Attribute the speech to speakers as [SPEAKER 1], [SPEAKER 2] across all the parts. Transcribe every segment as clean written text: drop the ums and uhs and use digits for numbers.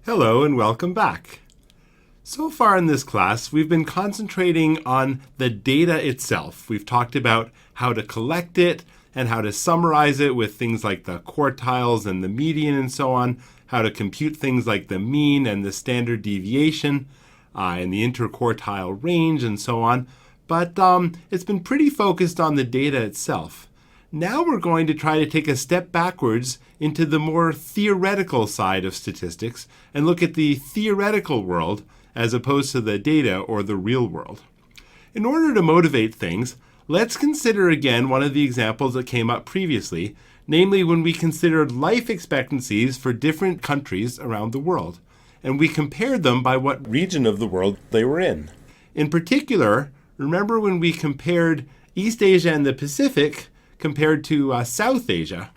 [SPEAKER 1] Hello and welcome back. So far in this class, we've been concentrating on the data itself. We've talked about how to collect it and how to summarize it with things like the quartiles and the median and so on, how to compute things like the mean and the standard deviation and the interquartile range and so on. But it's been pretty focused on the data itself. Now we're going to try to take a step backwards into the more theoretical side of statistics and look at the theoretical world as opposed to the data or the real world. In order to motivate things, let's consider again one of the examples that came up previously, namely when we considered life expectancies for different countries around the world, and we compared them by what region of the world they were in. In particular, remember when we compared East Asia and the Pacific compared to South Asia?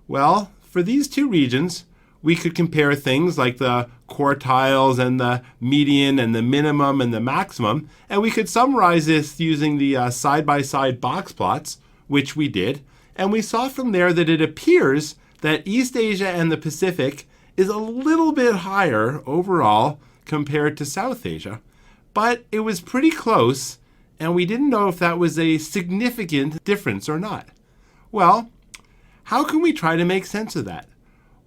[SPEAKER 1] Well, for these two regions, we could compare things like the quartiles and the median and the minimum and the maximum, and we could summarize this using the side-by-side box plots, which we did, and we saw from there that it appears that East Asia and the Pacific is a little bit higher overall compared to South Asia, but it was pretty close, and we didn't know if that was a significant difference or not. Well, how can we try to make sense of that?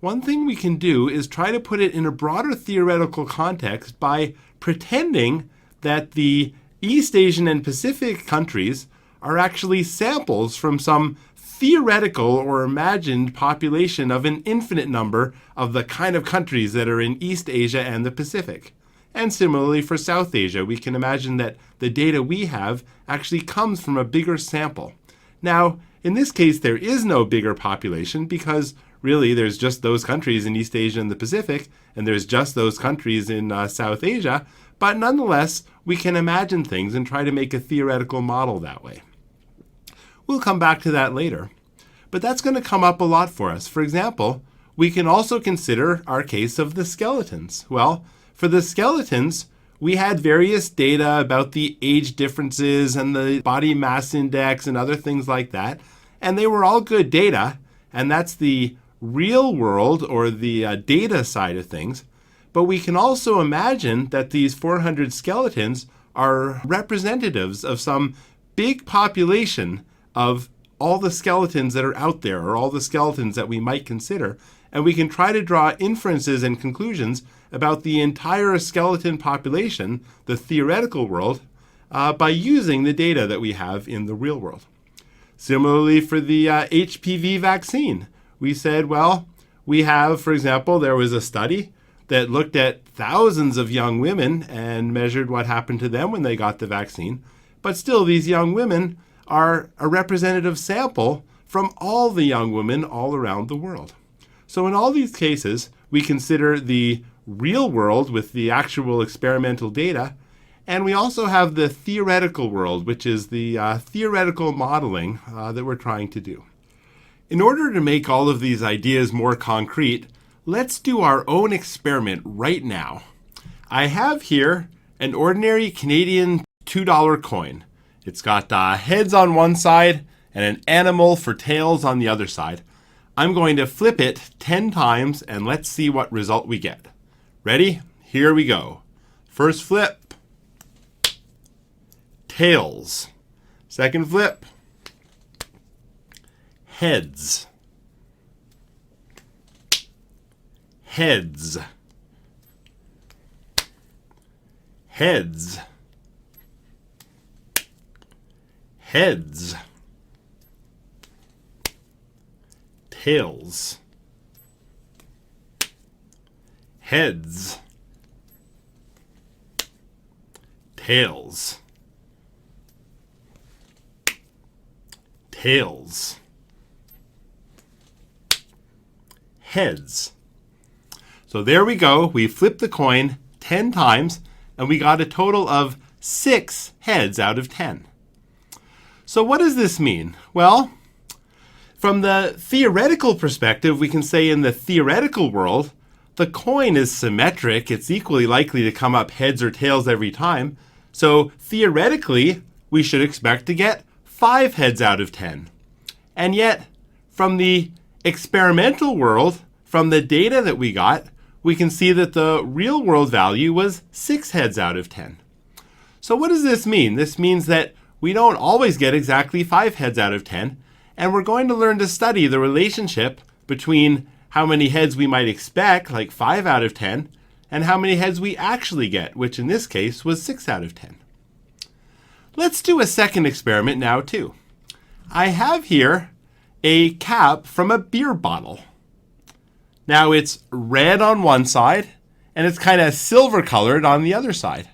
[SPEAKER 1] One thing we can do is try to put it in a broader theoretical context by pretending that the East Asian and Pacific countries are actually samples from some theoretical or imagined population of an infinite number of the kind of countries that are in East Asia and the Pacific. And similarly for South Asia, we can imagine that the data we have actually comes from a bigger sample. Now, in this case, there is no bigger population because really there's just those countries in East Asia and the Pacific, and there's just those countries in South Asia, but nonetheless, we can imagine things and try to make a theoretical model that way. We'll come back to that later, but that's going to come up a lot for us. For example, we can also consider our case of the skeletons. Well, for the skeletons, we had various data about the age differences and the body mass index and other things like that, and they were all good data, and that's the real world or the data side of things. But we can also imagine that these 400 skeletons are representatives of some big population of all the skeletons that are out there, or all the skeletons that we might consider, and we can try to draw inferences and conclusions about the entire skeleton population, the theoretical world, by using the data that we have in the real world. Similarly for the HPV vaccine, we said, well, we have, for example, there was a study that looked at thousands of young women and measured what happened to them when they got the vaccine, but still these young women are a representative sample from all the young women all around the world. So in all these cases, we consider the real world with the actual experimental data, and we also have the theoretical world, which is the theoretical modeling that we're trying to do. In order to make all of these ideas more concrete, let's do our own experiment right now. I have here an ordinary Canadian $2 coin. It's got heads on one side and an animal for tails on the other side. I'm going to flip it 10 times and let's see what result we get. Ready? Here we go. First flip, tails. Second flip, heads. Heads. Heads. Heads. Tails. Heads. Tails. Tails. Heads. So there we go. We flipped the coin 10 times and we got a total of 6 heads out of 10. So what does this mean? Well, from the theoretical perspective, we can say in the theoretical world, the coin is symmetric. It's equally likely to come up heads or tails every time. So theoretically, we should expect to get 5 heads out of 10. And yet, from the experimental world, from the data that we got, we can see that the real world value was 6 heads out of 10. So what does this mean? This means that we don't always get exactly 5 heads out of 10, and we're going to learn to study the relationship between how many heads we might expect, like 5 out of 10, and how many heads we actually get, which in this case was 6 out of 10. Let's do a second experiment now too. I have here a cap from a beer bottle. Now it's red on one side, and it's kind of silver colored on the other side.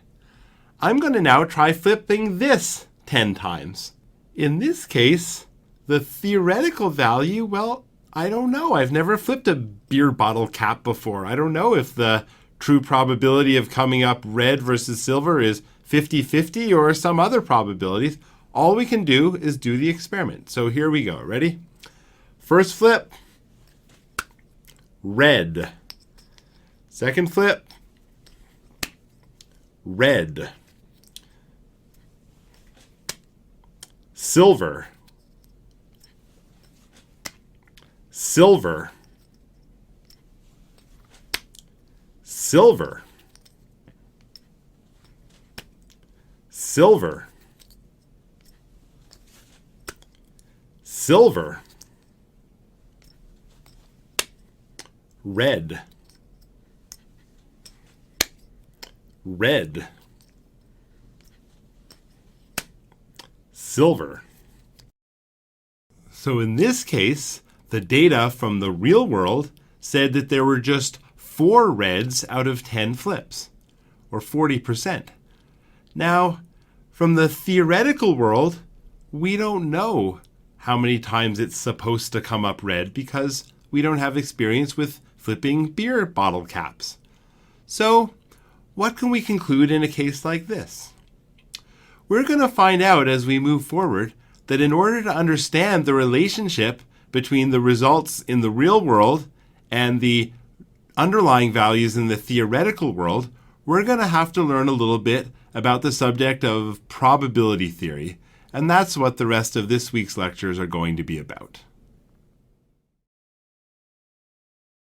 [SPEAKER 1] I'm going to now try flipping this 10 times. In this case, the theoretical value, well, I don't know. I've never flipped a beer bottle cap before. I don't know if the true probability of coming up red versus silver is 50-50 or some other probabilities. All we can do is do the experiment. So here we go. Ready? First flip, red. Second flip, red. Silver. Silver. Silver. Silver. Silver. Red. Red. Silver. So in this case, the data from the real world said that there were just 4 reds out of 10 flips, or 40%. Now, from the theoretical world, we don't know how many times it's supposed to come up red because we don't have experience with flipping beer bottle caps. So, what can we conclude in a case like this? We're going to find out as we move forward that in order to understand the relationship between the results in the real world and the underlying values in the theoretical world, we're going to have to learn a little bit about the subject of probability theory, and that's what the rest of this week's lectures are going to be about.